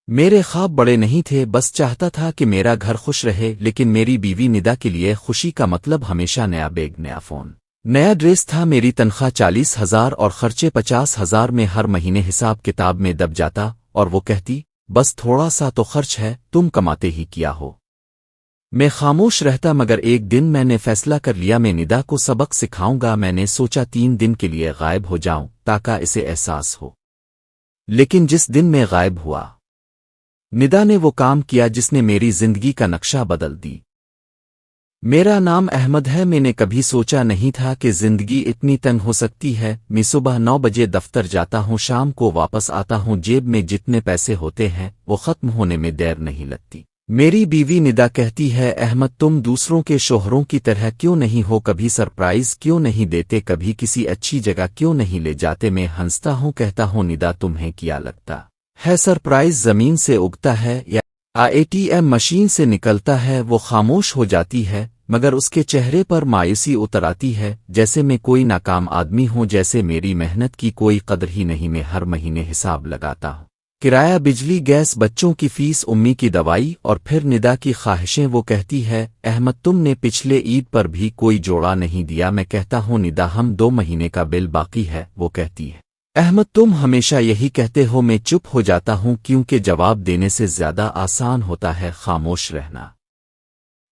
میرے خواب بڑے نہیں تھے، بس چاہتا تھا کہ میرا گھر خوش رہے، لیکن میری بیوی ندا کے لیے خوشی کا مطلب ہمیشہ نیا بیگ، نیا فون، نیا ڈریس تھا۔ میری تنخواہ 40,000 اور خرچے 50,000 میں ہر مہینے حساب کتاب میں دب جاتا، اور وہ کہتی بس تھوڑا سا تو خرچ ہے، تم کماتے ہی کیا ہو۔ میں خاموش رہتا، مگر ایک دن میں نے فیصلہ کر لیا، میں ندا کو سبق سکھاؤں گا۔ میں نے سوچا 3 دن کے لیے غائب ہو جاؤں تاکہ اسے احساس ہو۔ لیکن جس دن میں غائب ہوا، ندا نے وہ کام کیا جس نے میری زندگی کا نقشہ بدل دی۔ میرا نام احمد ہے۔ میں نے کبھی سوچا نہیں تھا کہ زندگی اتنی تنگ ہو سکتی ہے۔ میں صبح 9 بجے دفتر جاتا ہوں، شام کو واپس آتا ہوں، جیب میں جتنے پیسے ہوتے ہیں وہ ختم ہونے میں دیر نہیں لگتی۔ میری بیوی ندا کہتی ہے احمد تم دوسروں کے شوہروں کی طرح کیوں نہیں ہو، کبھی سرپرائز کیوں نہیں دیتے، کبھی کسی اچھی جگہ کیوں نہیں لے جاتے۔ میں ہنستا ہوں، کہتا ہوں ندا تمہیں کیا لگتا ہے سرپرائز زمین سے اگتا ہے یا ATM مشین سے نکلتا ہے؟ وہ خاموش ہو جاتی ہے، مگر اس کے چہرے پر مایوسی اتر آتی ہے، جیسے میں کوئی ناکام آدمی ہوں، جیسے میری محنت کی کوئی قدر ہی نہیں۔ میں ہر مہینے حساب لگاتا ہوں، کرایہ، بجلی، گیس، بچوں کی فیس، امی کی دوائی، اور پھر ندا کی خواہشیں۔ وہ کہتی ہے احمد تم نے پچھلے عید پر بھی کوئی جوڑا نہیں دیا۔ میں کہتا ہوں ندا ہم 2 مہینے کا بل باقی ہے۔ وہ کہتی ہے احمد تم ہمیشہ یہی کہتے ہو۔ میں چپ ہو جاتا ہوں، کیونکہ جواب دینے سے زیادہ آسان ہوتا ہے خاموش رہنا۔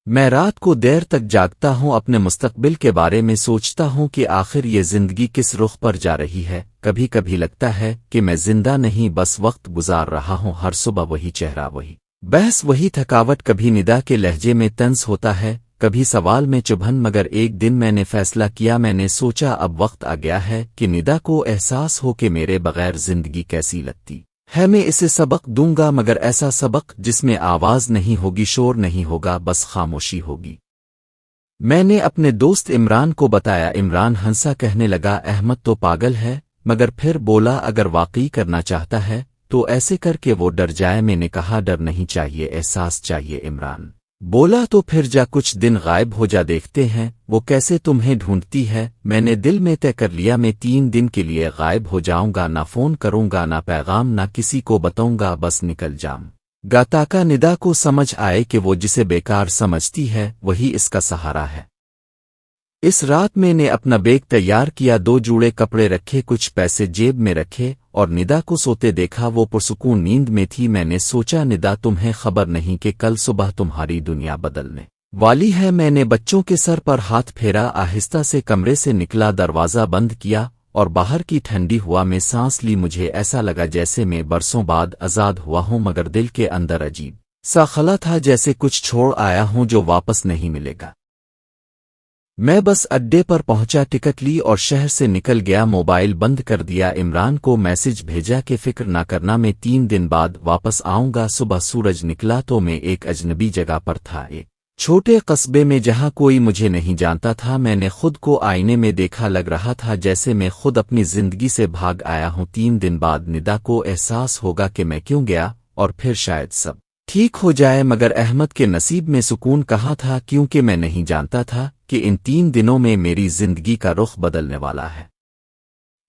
میں رات کو دیر تک جاگتا ہوں، اپنے مستقبل کے بارے میں سوچتا ہوں کہ آخر یہ زندگی کس رخ پر جا رہی ہے۔ کبھی کبھی لگتا ہے کہ میں زندہ نہیں، بس وقت گزار رہا ہوں، ہر صبح وہی چہرہ، وہی بحث، وہی تھکاوٹ۔ کبھی ندا کے لہجے میں طنز ہوتا ہے، کبھی سوال میں چبھن، مگر ایک دن میں نے فیصلہ کیا۔ میں نے سوچا اب وقت آ گیا ہے کہ ندا کو احساس ہو کہ میرے بغیر زندگی کیسی لگتی ہے۔ میں اسے سبق دوں گا، مگر ایسا سبق جس میں آواز نہیں ہوگی، شور نہیں ہوگا، بس خاموشی ہوگی۔ میں نے اپنے دوست عمران کو بتایا۔ عمران ہنسا، کہنے لگا احمد تو پاگل ہے، مگر پھر بولا اگر واقعی کرنا چاہتا ہے تو ایسے کر کہ وہ ڈر جائے۔ میں نے کہا ڈر نہیں چاہیے، احساس چاہیے۔ عمران بولا تو پھر جا کچھ دن غائب ہو جا، دیکھتے ہیں وہ کیسے تمہیں ڈھونڈتی ہے۔ میں نے دل میں طے کر لیا میں 3 دن کے لیے غائب ہو جاؤں گا، نہ فون کروں گا، نہ پیغام، نہ کسی کو بتاؤں گا، بس نکل جاؤں گا تاکہ ندا کو سمجھ آئے کہ وہ جسے بیکار سمجھتی ہے وہی اس کا سہارا ہے۔ اس رات میں نے اپنا بیگ تیار کیا، 2 جوڑے کپڑے رکھے، کچھ پیسے جیب میں رکھے، اور ندا کو سوتے دیکھا۔ وہ پرسکون نیند میں تھی۔ میں نے سوچا ندا تمہیں خبر نہیں کہ کل صبح تمہاری دنیا بدلنے والی ہے۔ میں نے بچوں کے سر پر ہاتھ پھیرا، آہستہ سے کمرے سے نکلا، دروازہ بند کیا اور باہر کی ٹھنڈی ہوا میں سانس لی۔ مجھے ایسا لگا جیسے میں برسوں بعد آزاد ہوا ہوں، مگر دل کے اندر عجیب سا خلا تھا، جیسے کچھ چھوڑ آیا ہوں جو واپس نہیں ملے گا۔ میں بس اڈے پر پہنچا، ٹکٹ لی اور شہر سے نکل گیا، موبائل بند کر دیا۔ عمران کو میسج بھیجا کہ فکر نہ کرنا، میں 3 دن بعد واپس آؤں گا۔ صبح سورج نکلا تو میں ایک اجنبی جگہ پر تھا، ایک چھوٹے قصبے میں جہاں کوئی مجھے نہیں جانتا تھا۔ میں نے خود کو آئینے میں دیکھا، لگ رہا تھا جیسے میں خود اپنی زندگی سے بھاگ آیا ہوں۔ 3 دن بعد ندا کو احساس ہوگا کہ میں کیوں گیا، اور پھر شاید سب ٹھیک ہو جائے، مگر احمد کے نصیب میں سکون کہاں تھا، کیونکہ میں نہیں جانتا تھا کہ ان 3 دنوں میں میری زندگی کا رخ بدلنے والا ہے۔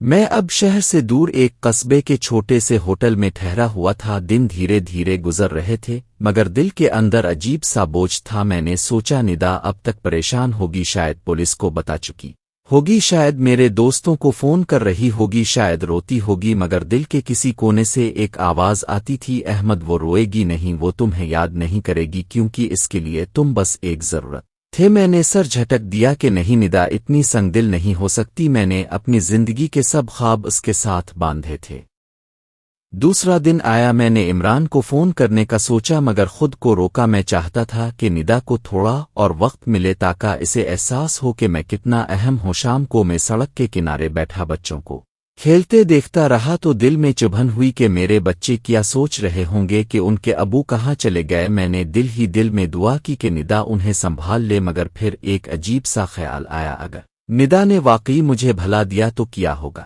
میں اب شہر سے دور ایک قصبے کے چھوٹے سے ہوٹل میں ٹھہرا ہوا تھا۔ دن دھیرے دھیرے گزر رہے تھے، مگر دل کے اندر عجیب سا بوجھ تھا۔ میں نے سوچا ندا اب تک پریشان ہوگی، شاید پولیس کو بتا چکی ہوگی، شاید میرے دوستوں کو فون کر رہی ہوگی، شاید روتی ہوگی، مگر دل کے کسی کونے سے ایک آواز آتی تھی احمد وہ روئے گی نہیں، وہ تمہیں یاد نہیں کرے گی، کیونکہ اس کے لیے تم بس ایک ضرورت تھے۔ میں نے سر جھٹک دیا کہ نہیں ندا اتنی سنگ دل نہیں ہو سکتی، میں نے اپنی زندگی کے سب خواب اس کے ساتھ باندھے تھے۔ دوسرا دن آیا، میں نے عمران کو فون کرنے کا سوچا، مگر خود کو روکا۔ میں چاہتا تھا کہ ندا کو تھوڑا اور وقت ملے تاکہ اسے احساس ہو کہ میں کتنا اہم ہوں۔ شام کو میں سڑک کے کنارے بیٹھا بچوں کو کھیلتے دیکھتا رہا تو دل میں چبھن ہوئی کہ میرے بچے کیا سوچ رہے ہوں گے کہ ان کے ابو کہاں چلے گئے۔ میں نے دل ہی دل میں دعا کی کہ ندا انہیں سنبھال لے، مگر پھر ایک عجیب سا خیال آیا، اگر ندا نے واقعی مجھے بھلا دیا تو کیا ہوگا۔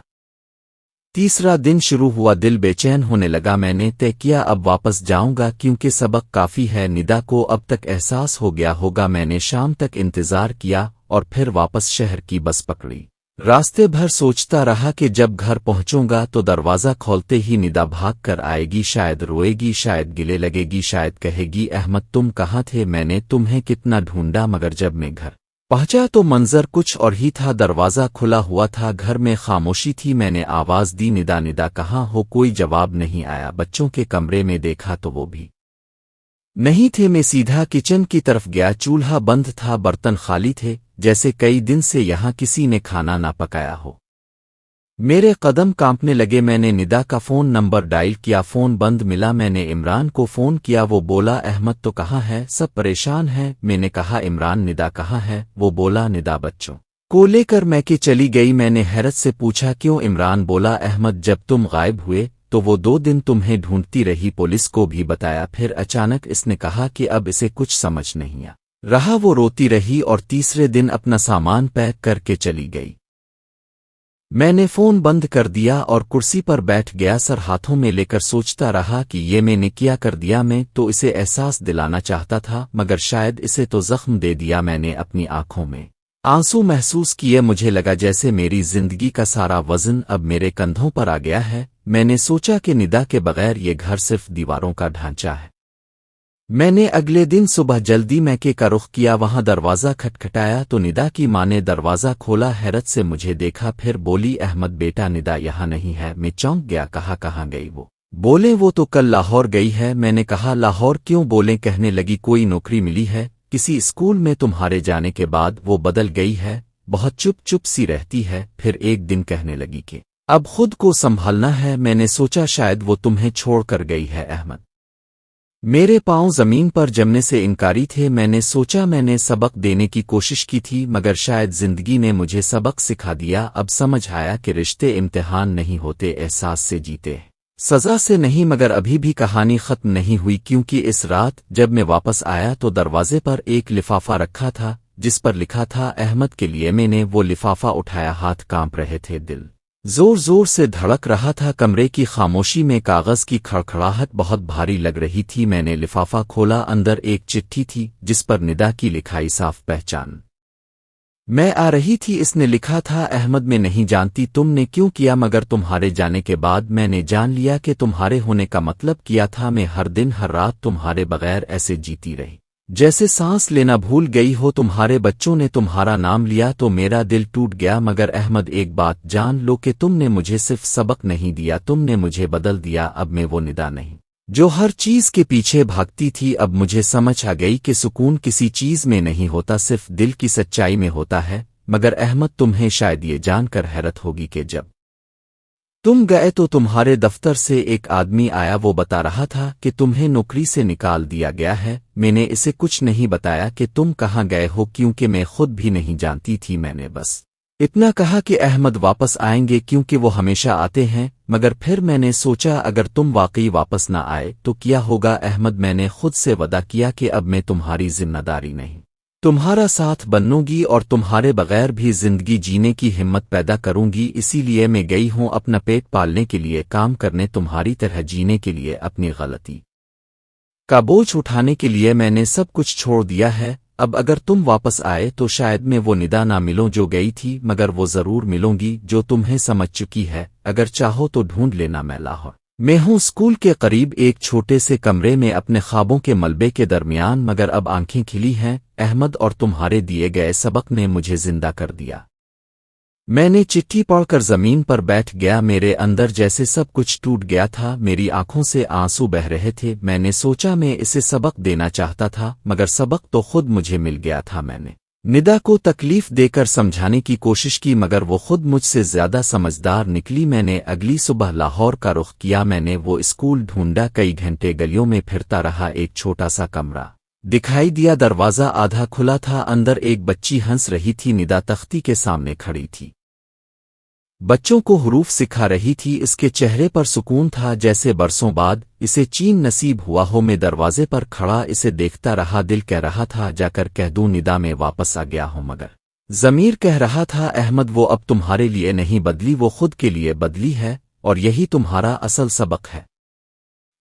تیسرا دن شروع ہوا، دل بے چین ہونے لگا۔ میں نے طے کیا اب واپس جاؤں گا، کیونکہ سبق کافی ہے، ندا کو اب تک احساس ہو گیا ہوگا۔ میں نے شام تک انتظار کیا اور پھر واپس شہر کی بس پکڑی۔ راستے بھر سوچتا رہا کہ جب گھر پہنچوں گا تو دروازہ کھولتے ہی ندا بھاگ کر آئے گی، شاید روئے گی، شاید گلے لگے گی، شاید کہے گی احمد تم کہاں تھے، میں نے تمہیں کتنا ڈھونڈا، مگر جب میں گھر پہنچا تو منظر کچھ اور ہی تھا، دروازہ کھلا ہوا تھا، گھر میں خاموشی تھی، میں نے آواز دی ندا ندا کہاں ہو، کوئی جواب نہیں آیا، بچوں کے کمرے میں دیکھا تو وہ بھی نہیں تھے، میں سیدھا کچن کی طرف گیا، چولہا بند تھا، برتن خالی تھے، جیسے کئی دن سے یہاں کسی نے کھانا نہ پکایا ہو۔ میرے قدم کانپنے لگے، میں نے ندا کا فون نمبر ڈائل کیا، فون بند ملا، میں نے عمران کو فون کیا، وہ بولا احمد تو کہاں ہے، سب پریشان ہیں، میں نے کہا عمران ندا کہاں ہے، وہ بولا ندا بچوں کو لے کر میں کے چلی گئی، میں نے حیرت سے پوچھا کیوں، عمران بولا احمد جب تم غائب ہوئے تو وہ 2 دن تمہیں ڈھونڈتی رہی، پولیس کو بھی بتایا، پھر اچانک اس نے کہا کہ اب اسے کچھ سمجھ نہیں آ رہا، وہ روتی رہی اور تیسرے دن اپنا سامان پیک کر کے چلی گئی۔ میں نے فون بند کر دیا اور کرسی پر بیٹھ گیا، سر ہاتھوں میں لے کر سوچتا رہا کہ یہ میں نے کیا کر دیا، میں تو اسے احساس دلانا چاہتا تھا مگر شاید اسے تو زخم دے دیا، میں نے اپنی آنکھوں میں آنسو محسوس کیے، مجھے لگا جیسے میری زندگی کا سارا وزن اب میرے کندھوں پر آ گیا ہے، میں نے سوچا کہ ندا کے بغیر یہ گھر صرف دیواروں کا ڈھانچہ ہے۔ میں نے اگلے دن صبح جلدی میکے کا رخ کیا، وہاں دروازہ کھٹکھٹایا تو ندا کی ماں نے دروازہ کھولا، حیرت سے مجھے دیکھا، پھر بولی احمد بیٹا ندا یہاں نہیں ہے، میں چونک گیا، کہا کہاں گئی وہ، بولے وہ تو کل لاہور گئی ہے، میں نے کہا لاہور کیوں، بولیں کہنے لگی کوئی نوکری ملی ہے کسی اسکول میں، تمہارے جانے کے بعد وہ بدل گئی ہے، بہت چپ چپ سی رہتی ہے، پھر ایک دن کہنے لگی کہ اب خود کو سنبھالنا ہے، میں نے سوچا شاید وہ تمہیں چھوڑ کر گئی ہے احمد۔ میرے پاؤں زمین پر جمنے سے انکاری تھے، میں نے سوچا میں نے سبق دینے کی کوشش کی تھی مگر شاید زندگی نے مجھے سبق سکھا دیا، اب سمجھ آیا کہ رشتے امتحان نہیں ہوتے، احساس سے جیتے سزا سے نہیں، مگر ابھی بھی کہانی ختم نہیں ہوئی، کیونکہ اس رات جب میں واپس آیا تو دروازے پر ایک لفافہ رکھا تھا جس پر لکھا تھا احمد کے لیے، میں نے وہ لفافہ اٹھایا، ہاتھ کانپ رہے تھے، دل زور زور سے دھڑک رہا تھا، کمرے کی خاموشی میں کاغذ کی کھڑکھڑاہٹ بہت بھاری لگ رہی تھی، میں نے لفافہ کھولا، اندر ایک چٹھی تھی جس پر ندا کی لکھائی صاف پہچان میں آ رہی تھی، اس نے لکھا تھا احمد میں نہیں جانتی تم نے کیوں کیا مگر تمہارے جانے کے بعد میں نے جان لیا کہ تمہارے ہونے کا مطلب کیا تھا، میں ہر دن ہر رات تمہارے بغیر ایسے جیتی رہی جیسے سانس لینا بھول گئی ہو، تمہارے بچوں نے تمہارا نام لیا تو میرا دل ٹوٹ گیا، مگر احمد ایک بات جان لو کہ تم نے مجھے صرف سبق نہیں دیا، تم نے مجھے بدل دیا، اب میں وہ ندا نہیں جو ہر چیز کے پیچھے بھاگتی تھی، اب مجھے سمجھ آ گئی کہ سکون کسی چیز میں نہیں ہوتا، صرف دل کی سچائی میں ہوتا ہے، مگر احمد تمہیں شاید یہ جان کر حیرت ہوگی کہ جب تم گئے تو تمہارے دفتر سے ایک آدمی آیا، وہ بتا رہا تھا کہ تمہیں نوکری سے نکال دیا گیا ہے، میں نے اسے کچھ نہیں بتایا کہ تم کہاں گئے ہو کیونکہ میں خود بھی نہیں جانتی تھی، میں نے بس اتنا کہا کہ احمد واپس آئیں گے کیونکہ وہ ہمیشہ آتے ہیں، مگر پھر میں نے سوچا اگر تم واقعی واپس نہ آئے تو کیا ہوگا احمد، میں نے خود سے وعدہ کیا کہ اب میں تمہاری ذمہ داری نہیں تمہارا ساتھ بنوں گی اور تمہارے بغیر بھی زندگی جینے کی ہمت پیدا کروں گی، اسی لیے میں گئی ہوں اپنا پیٹ پالنے کے لیے، کام کرنے، تمہاری طرح جینے کے لیے، اپنی غلطی کا بوجھ اٹھانے کے لیے میں نے سب کچھ چھوڑ دیا ہے، اب اگر تم واپس آئے تو شاید میں وہ ندا نہ ملوں جو گئی تھی، مگر وہ ضرور ملوں گی جو تمہیں سمجھ چکی ہے، اگر چاہو تو ڈھونڈ لینا، میں لاہور میں ہوں، اسکول کے قریب ایک چھوٹے سے کمرے میں اپنے خوابوں کے ملبے کے درمیان، مگر اب آنکھیں کھلی ہیں احمد، اور تمہارے دیے گئے سبق نے مجھے زندہ کر دیا۔ میں نے چٹھی پڑھ کر زمین پر بیٹھ گیا، میرے اندر جیسے سب کچھ ٹوٹ گیا تھا، میری آنکھوں سے آنسو بہہ رہے تھے، میں نے سوچا میں اسے سبق دینا چاہتا تھا مگر سبق تو خود مجھے مل گیا تھا، میں نے ندا کو تکلیف دے کر سمجھانے کی کوشش کی مگر وہ خود مجھ سے زیادہ سمجھدار نکلی، میں نے اگلی صبح لاہور کا رخ کیا، میں نے وہ اسکول ڈھونڈا، کئی گھنٹے گلیوں میں پھرتا رہا، ایک چھوٹا سا کمرہ دکھائی دیا، دروازہ آدھا کھلا تھا، اندر ایک بچی ہنس رہی تھی، ندا تختی کے سامنے کھڑی تھی، بچوں کو حروف سکھا رہی تھی، اس کے چہرے پر سکون تھا جیسے برسوں بعد اسے چین نصیب ہوا ہو، میں دروازے پر کھڑا اسے دیکھتا رہا، دل کہہ رہا تھا جا کر کہہ دوں ندا میں واپس آ گیا ہوں، مگر ضمیر کہہ رہا تھا احمد وہ اب تمہارے لیے نہیں بدلی، وہ خود کے لیے بدلی ہے، اور یہی تمہارا اصل سبق ہے۔